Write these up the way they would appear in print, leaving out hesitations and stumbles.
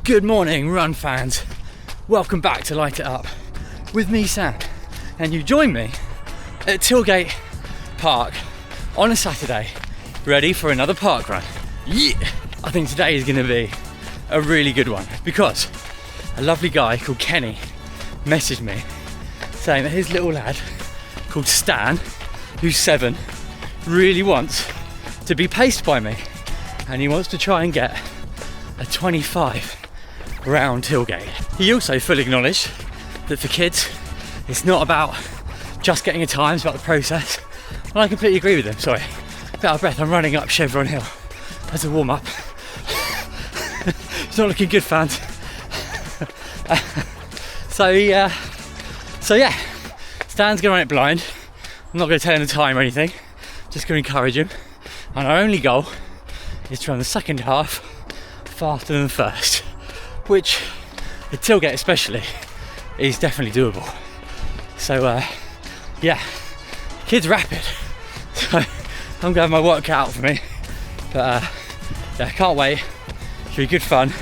Good morning, run fans. Welcome back to Light It Up with me, Sam. And you join me at Tilgate Park on a Saturday, ready for another park run. Yeah! I think today is going to be a really good one because a lovely guy called Kenny messaged me saying that his little lad called Stan, who's 7, really wants to be paced by me, and he wants to try and get a 25 round Tilgate. He also fully acknowledged that for kids it's not about just getting a time, it's about the process, and I completely agree with him. Sorry, a bit out of breath. I'm running up Chevron Hill as a warm up. It's not looking good, fans. So yeah, Stan's gonna run it blind. I'm not gonna tell him the time or anything, just gonna encourage him. And our only goal is to run the second half faster than the first, which the Tilgate especially is definitely doable. So yeah, kid's rapid, so I'm gonna have my work cut out for me. But yeah, I can't wait. Should be good fun,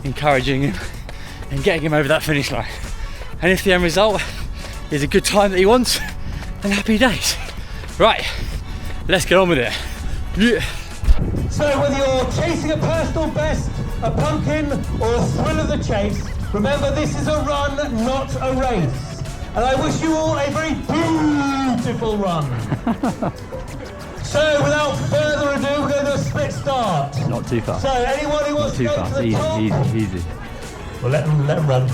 encouraging him and getting him over that finish line. And if the end result is a good time that he wants, then happy days. Right, let's get on with it. Yeah. So whether you're chasing a personal best, a pumpkin, or a thrill of the chase, remember this is a run, not a race. And I wish you all a very beautiful run. So without further ado, we're going to do a split start. Not too fast. So anyone who wants to go to the top, easy. Well, let them run.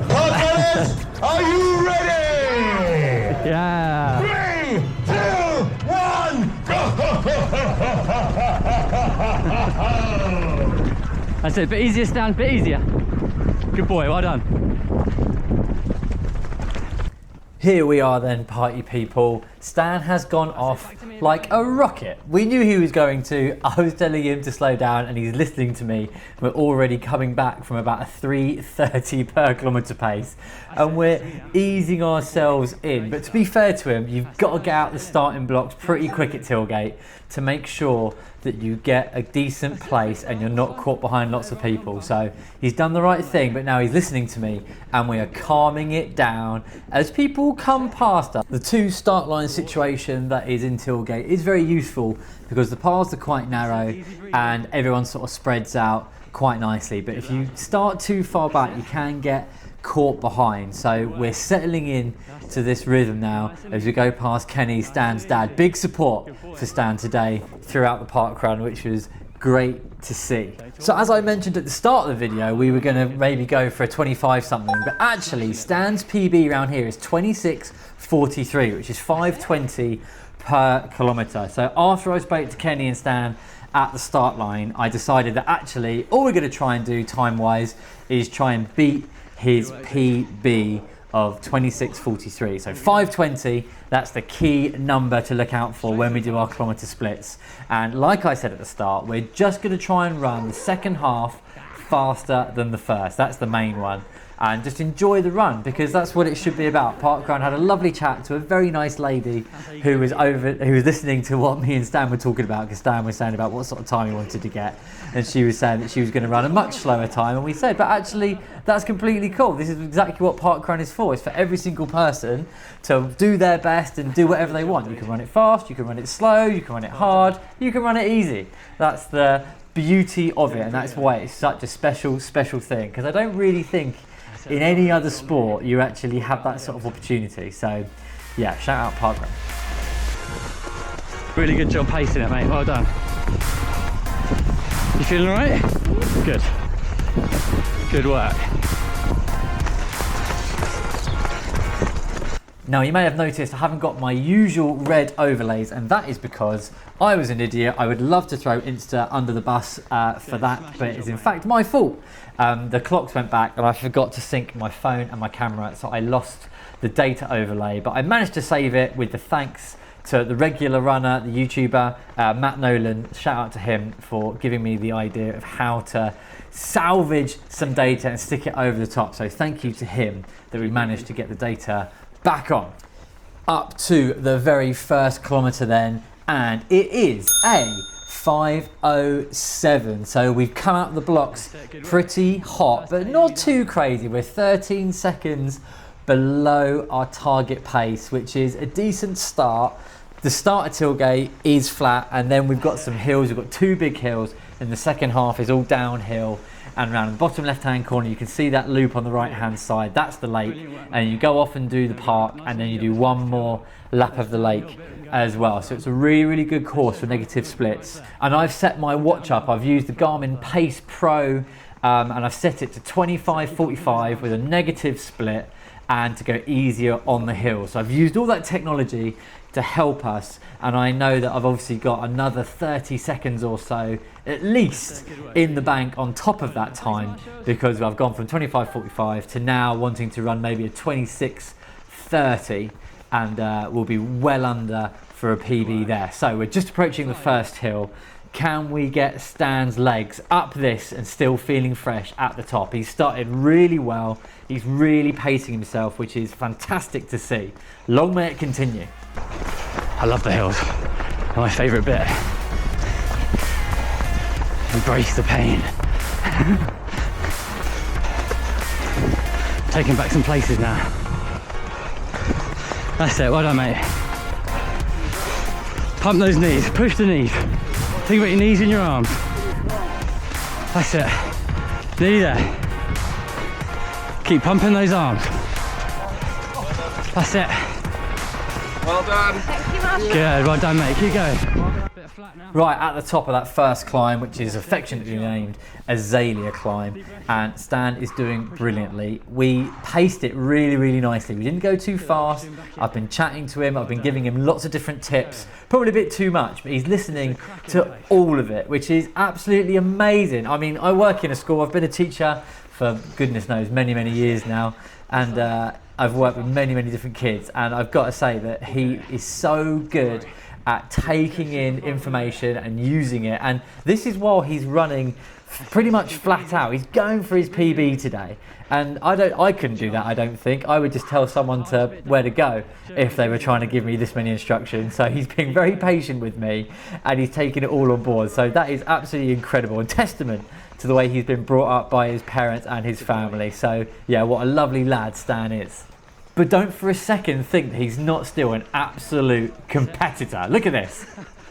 Parkrunners, are you ready? Yeah. 3, 2, 1, go! That's it, a bit easier, Stan, a bit easier. Good boy, well done. Here we are then, party people. Stan has gone off like a rocket. We knew he was going to. I was telling him to slow down and he's listening to me. We're already coming back from about a 3:30 per kilometre pace and we're easing ourselves in. But to be fair to him, you've got to get out the starting blocks pretty quick at Tilgate to make sure that you get a decent place and you're not caught behind lots of people. So he's done the right thing, but now he's listening to me and we are calming it down as people come past us. The 2 start line situation that is in Tilgate is very useful because the paths are quite narrow and everyone sort of spreads out quite nicely. But if you start too far back, you can get caught behind. So we're settling in to this rhythm now as we go past Kenny, Stan's dad. Big support for Stan today throughout the park run, which was great to see. So as I mentioned at the start of the video, we were going to maybe go for a 25 something, but actually Stan's PB around here is 26:43, which is 5:20 per kilometre. So after I spoke to Kenny and Stan at the start line, I decided that actually all we're going to try and do time wise is try and beat his PB of 26:43. So 5:20, that's the key number to look out for when we do our kilometre splits. And like I said at the start, we're just going to try and run the second half faster than the first. That's the main one. And just enjoy the run because that's what it should be about. Parkrun had a lovely chat to a very nice lady who was listening to what me and Stan were talking about, because Stan was saying about what sort of time he wanted to get, and she was saying that she was going to run a much slower time, and we said, but actually that's completely cool. This is exactly what Parkrun is for. It's for every single person to do their best and do whatever they want. You can run it fast, you can run it slow, you can run it hard, you can run it easy. That's the beauty of it, and that's why it's such a special thing, because I don't really think in any other sport you actually have that sort of opportunity. So yeah, shout out Parkrun. Really good job pacing it, mate, well done. You feeling alright? Good. Good work. Now you may have noticed I haven't got my usual red overlays, and that is because I was an idiot. I would love to throw Insta under the bus for that, but it is in fact my fault. The clocks went back and I forgot to sync my phone and my camera, so I lost the data overlay, but I managed to save it with the thanks to the regular runner, the YouTuber, Matt Nolan. Shout out to him for giving me the idea of how to salvage some data and stick it over the top. So thank you to him that we managed to get the data back on. Up to the very first kilometre then, and it is a 5:07. So we've come out of the blocks pretty hot, but not too crazy. We're 13 seconds below our target pace, which is a decent start. The start at tailgate is flat, and then we've got some hills. We've got 2 big hills, and the second half is all downhill. And around the bottom left-hand corner, you can see that loop on the right-hand side. That's the lake, and you go off and do the park, and then you do one more lap of the lake as well. So it's a really, really good course for negative splits. And I've set my watch up. I've used the Garmin Pace Pro, and I've set it to 25:45 with a negative split, and to go easier on the hill. So I've used all that technology to help us, and I know that I've obviously got another 30 seconds or so at least in the bank on top of that time, because I've gone from 25:45 to now wanting to run maybe a 26:30, and we'll be well under for a PB there. So we're just approaching the first hill. Can we get Stan's legs up this and still feeling fresh at the top? He's started really well. He's really pacing himself, which is fantastic to see. Long may it continue. I love the hills. They're my favourite bit. Embrace the pain. Taking back some places now. That's it, well done mate. Pump those knees, push the knees. Think about your knees and your arms. That's it. Nearly there. Keep pumping those arms. That's it. Well done. Thank you, Master. Good, well done mate, keep going. Right at the top of that first climb, which is affectionately named Azalea Climb, and Stan is doing brilliantly. We paced it really, really nicely. We didn't go too fast. I've been chatting to him, I've been giving him lots of different tips, probably a bit too much, but he's listening to all of it, which is absolutely amazing. I mean, I work in a school, I've been a teacher for goodness knows many, many years now, and I've worked with many, many different kids, and I've got to say that he is so good at taking in information and using it. And this is while he's running pretty much flat out. He's going for his PB today, and I couldn't do that. I don't think I would just tell someone to where to go if they were trying to give me this many instructions. So he's being very patient with me, and he's taking it all on board. So that is absolutely incredible and testament to the way he's been brought up by his parents and his family. So yeah, what a lovely lad Stan is. But don't for a second think that he's not still an absolute competitor. Look at this.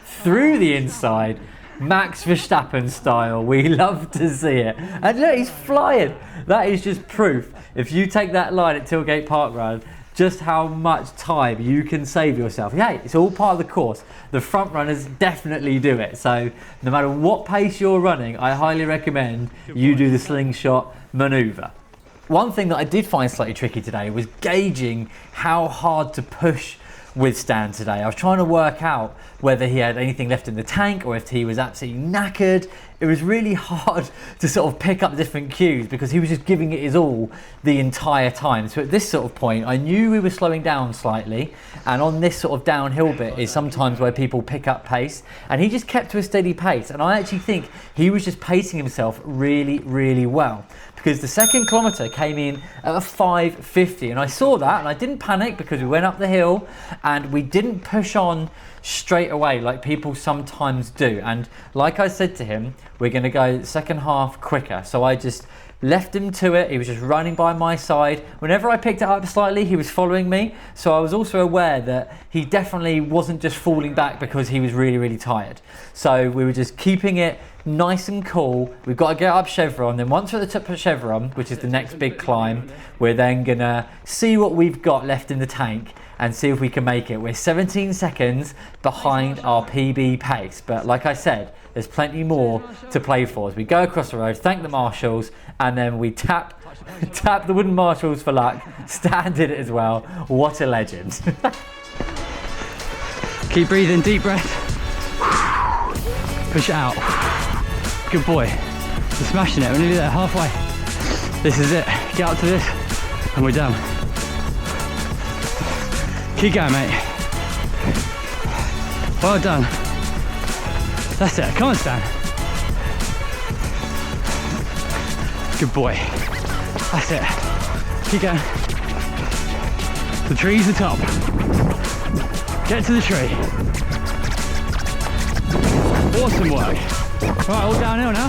Through the inside, Max Verstappen style. We love to see it. And look, he's flying. That is just proof. If you take that line at Tilgate Parkrun, just how much time you can save yourself. Hey, it's all part of the course. The front runners definitely do it. So no matter what pace you're running, I highly recommend you do the slingshot maneuver. One thing that I did find slightly tricky today was gauging how hard to push with Stan today. I was trying to work out whether he had anything left in the tank or if he was absolutely knackered. It was really hard to sort of pick up different cues because he was just giving it his all the entire time. So at this sort of point, I knew we were slowing down slightly, and on this sort of downhill bit is sometimes where people pick up pace, and he just kept to a steady pace. And I actually think he was just pacing himself really, really well, because the second kilometre came in at a 5:50, and I saw that and I didn't panic because we went up the hill and we didn't push on straight away like people sometimes do. And like I said to him, we're going to go second half quicker. So I just left him to it. He was just running by my side. Whenever I picked it up slightly, he was following me. So I was also aware that he definitely wasn't just falling back because he was really, really tired. So we were just keeping it nice and cool. We've got to get up Chevron. Then once we're at the top of Chevron, which is the next big climb, we're then going to see what we've got left in the tank and see if we can make it. We're 17 seconds behind our PB pace. But like I said, there's plenty more to play for as we go across the road, thank the marshals, and then we tap the wooden marshals for luck. Stan did it as well. What a legend. Keep breathing, deep breath. Push it out. Good boy. We're smashing it, we're nearly there, halfway. This is it. Get up to this and we're done. Keep going, mate. Well done. That's it. Come on, Stan. Good boy. That's it. Keep going. The tree's the top. Get to the tree. Awesome work. Right, all downhill now.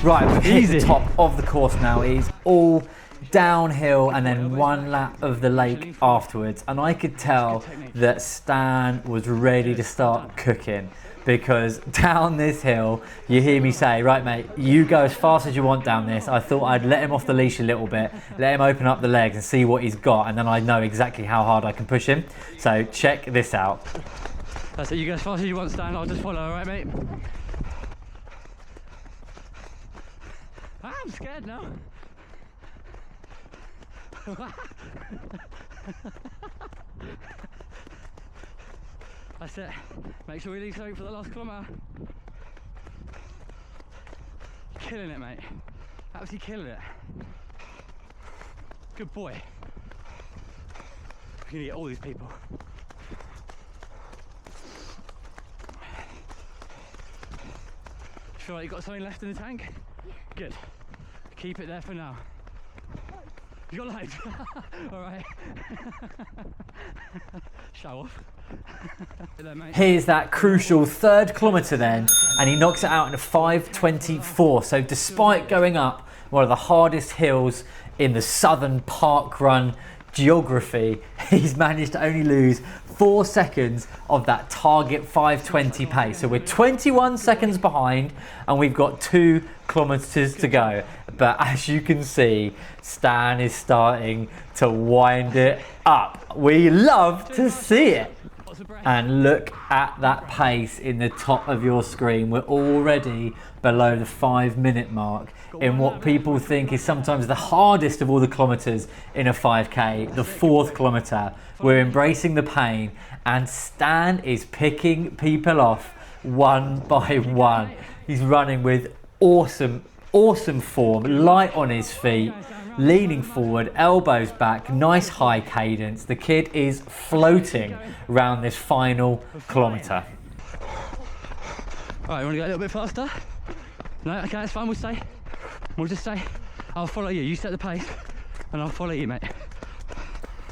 Right, we've hit Easy. the top of the course now. It's all downhill and then one lap of the lake afterwards. And I could tell that Stan was ready to start cooking, because down this hill, you hear me say, right mate, you go as fast as you want down this. I thought I'd let him off the leash a little bit, let him open up the legs and see what he's got, and then I know exactly how hard I can push him. So check this out. That's it, you go as fast as you want, Stan. I'll just follow, alright mate? I'm scared now. That's it. Make sure we leave something for the last kilometre. Killing it, mate. Absolutely killing it. Good boy. We're gonna get all these people. Feel like you got something left in the tank? Yeah. Good. Keep it there for now. You got lights? Alright. Show off. Here's that crucial 3rd kilometre then, and he knocks it out in a 5:24. So despite going up one of the hardest hills in the southern Parkrun geography, he's managed to only lose 4 seconds of that target 5:20 pace. So we're 21 seconds behind and we've got 2 kilometres to go. But as you can see, Stan is starting to wind it up. We love to see it. And look at that pace in the top of your screen. We're already below the 5-minute mark in what people think is sometimes the hardest of all the kilometres in a 5K, the 4th kilometre. We're embracing the pain, and Stan is picking people off one by one. He's running with awesome form, light on his feet, leaning forward, elbows back, nice high cadence. The kid is floating around this final kilometre. Alright, you want to go a little bit faster? No? Okay, that's fine, we'll stay. We'll just stay. I'll follow you. You set the pace and I'll follow you, mate.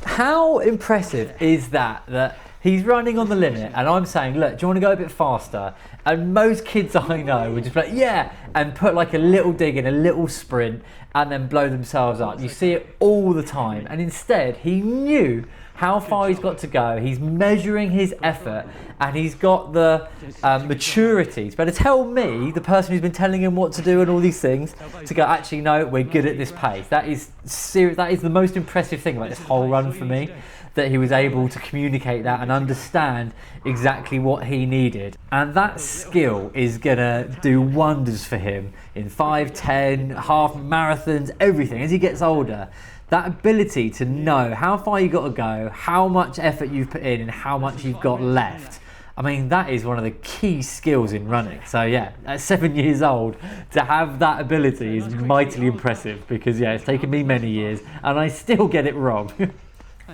How impressive is that he's running on the limit and I'm saying, look, do you want to go a bit faster? And most kids I know would just be like, yeah, and put like a little dig in, a little sprint, and then blow themselves up. You see it all the time. And instead, he knew how far he's got to go. He's measuring his effort, and he's got the maturity. He's better tell me, the person who's been telling him what to do and all these things, to go, actually, no, we're good at this pace. That is serious. That is the most impressive thing about this whole run for me, that he was able to communicate that and understand exactly what he needed. And that skill is gonna do wonders for him in 5, 10, half marathons, everything. As he gets older, that ability to know how far you got to go, how much effort you've put in and how much you've got left. I mean, that is one of the key skills in running. So yeah, at 7 years old, to have that ability is mightily impressive, because yeah, it's taken me many years and I still get it wrong.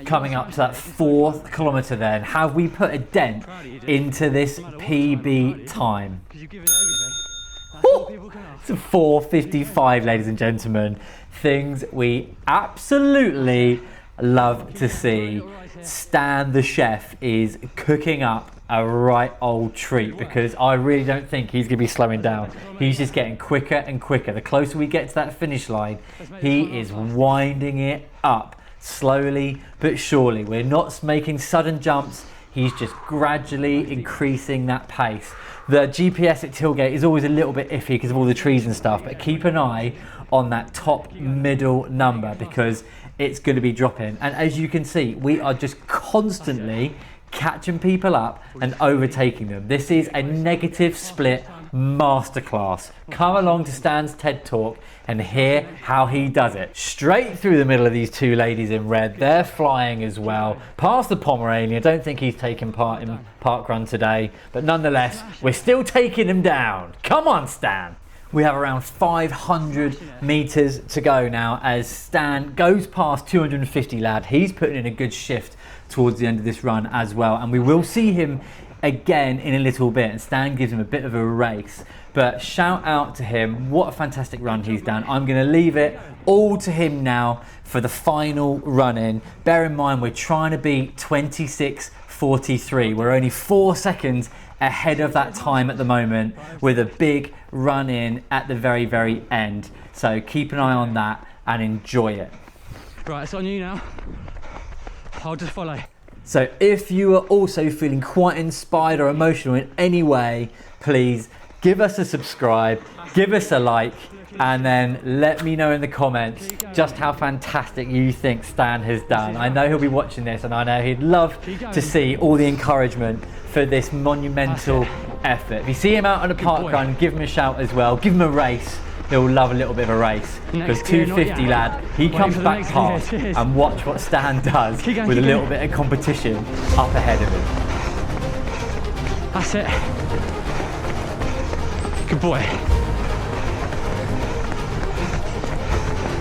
Coming up to that 4th kilometre then, have we put a dent into this PB time? It's a 4:55, ladies and gentlemen. Things we absolutely love to see. Stan the chef is cooking up a right old treat, because I really don't think he's going to be slowing down. He's just getting quicker and quicker. The closer we get to that finish line, he is winding it up. Slowly but surely. We're not making sudden jumps. He's just gradually increasing that pace. The GPS at Tilgate is always a little bit iffy because of all the trees and stuff, but keep an eye on that top middle number, because it's going to be dropping. And as you can see, we are just constantly catching people up and overtaking them. This is a negative split masterclass. Come along to Stan's TED Talk and hear how he does it. Straight through the middle of these 2 ladies in red. They're flying as well. Past the Pomeranian. I don't think he's taken part in Parkrun today, but nonetheless, we're still taking him down. Come on, Stan. We have around 500 meters to go now as Stan goes past 250 lad. He's putting in a good shift towards the end of this run as well, and we will see him again in a little bit, and Stan gives him a bit of a race. But shout out to him, what a fantastic run he's done. I'm going to leave it all to him now for the final run in. Bear in mind, we're trying to beat 26:43. We're only 4 seconds ahead of that time at the moment with a big run in at the very, very end. So keep an eye on that and enjoy it. Right, it's on you now. I'll just follow. So if you are also feeling quite inspired or emotional in any way, please give us a subscribe, give us a like, and then let me know in the comments just how fantastic you think Stan has done. I know he'll be watching this, and I know he'd love to see all the encouragement for this monumental effort. If you see him out on a park run, give him a shout as well, give him a race. He'll love a little bit of a race, because 250 lad, he comes back past, and watch what Stan does with a little bit of competition up ahead of him. That's it. Good boy.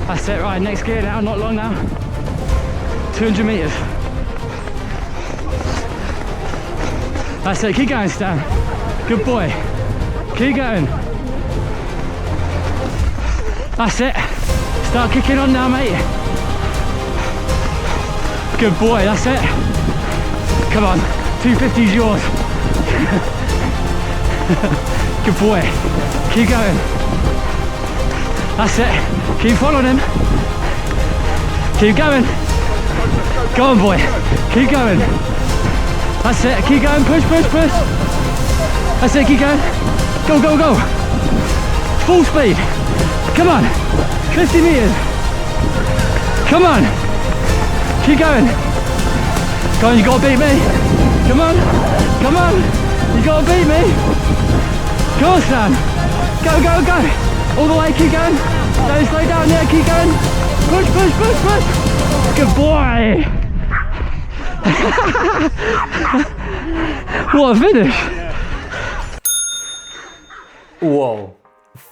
That's it, right, next gear now, not long now. 200 metres. That's it, keep going, Stan. Good boy. Keep going. That's it. Start kicking on now, mate. Good boy, that's it. Come on, 250's yours. Good boy. Keep going. That's it. Keep following him. Keep going. Go on, boy. Keep going. That's it. Keep going. Push, push, push. That's it. Keep going. Go, go, go. Full speed. Come on. 50 meters. Come on. Keep going. Go on, you gotta beat me. Come on. Come on. You gotta beat me. Go on, Stan. Go, go, go. All the way, keep going. Don't slow down there, keep going. Push, push, push, push. Good boy. What a finish. Whoa.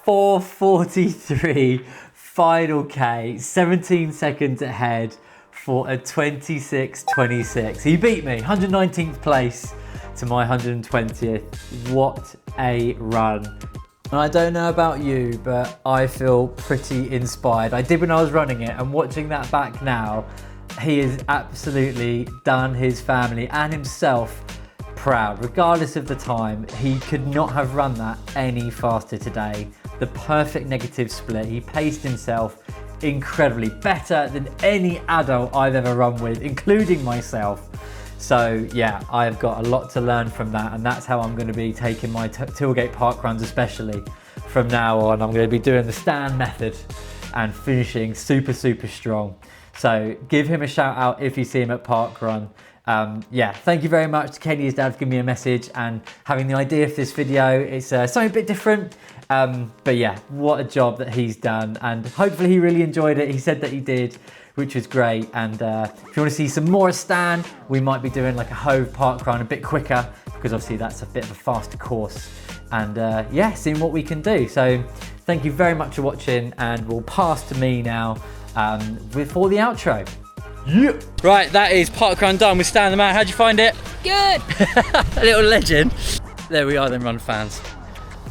4:43 final K, 17 seconds ahead for a 26:26. He beat me, 119th place to my 120th. What a run. And I don't know about you, but I feel pretty inspired. I did when I was running it, and watching that back now, he has absolutely done his family and himself proud. Regardless of the time, he could not have run that any faster today. The perfect negative split. He paced himself incredibly, better than any adult I've ever run with, including myself. So yeah, I've got a lot to learn from that, and that's how I'm going to be taking my Tilgate park runs, especially from now on. I'm going to be doing the Stan method and finishing super, super strong. So give him a shout out if you see him at Parkrun. Yeah, thank you very much to Kenny's dad for giving me a message and having the idea for this video. It's something a bit different, but yeah, what a job that he's done, and hopefully he really enjoyed it. He said that he did, which was great. And if you want to see some more Stan, we might be doing like a Hove park run a bit quicker, because obviously that's a bit of a faster course, and yeah, seeing what we can do. So thank you very much for watching, and we'll pass to me now for the outro. Yeah. Right, that is Parkrun done with Stan the Man. How'd you find it? Good. A little legend. There we are then, run fans.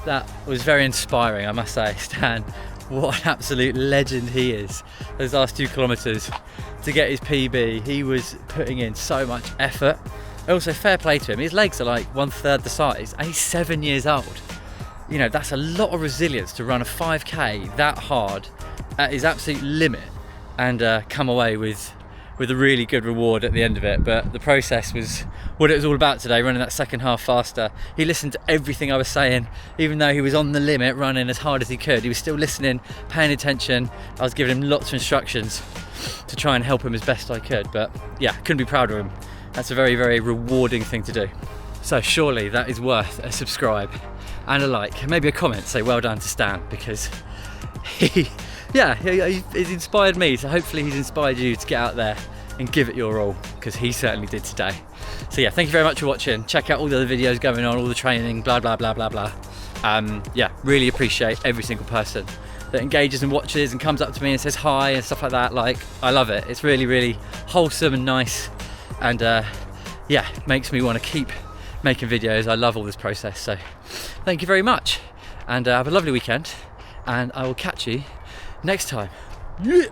That was very inspiring, I must say. Stan, what an absolute legend he is. Those last 2 kilometres to get his PB, he was putting in so much effort. Also, fair play to him. His legs are like 1/3 the size, and he's 7 years old. You know, that's a lot of resilience to run a 5K that hard at his absolute limit and come away with a really good reward at the end of it. But the process was what it was all about today, running that second half faster. He listened to everything I was saying, even though he was on the limit, running as hard as he could. He was still listening, paying attention. I was giving him lots of instructions to try and help him as best I could. But yeah, couldn't be prouder of him. That's a very, very rewarding thing to do. So surely that is worth a subscribe and a like, maybe a comment, say well done to Stan, because he's inspired me, so hopefully he's inspired you to get out there and give it your all, because he certainly did today. So yeah, thank you very much for watching. Check out all the other videos going on, all the training, blah, blah, blah, blah, blah. Yeah, really appreciate every single person that engages and watches and comes up to me and says hi and stuff like that. Like, I love it. It's really, really wholesome and nice, and yeah, makes me want to keep making videos. I love all this process, so thank you very much, and have a lovely weekend, and I will catch you next time. Yeah.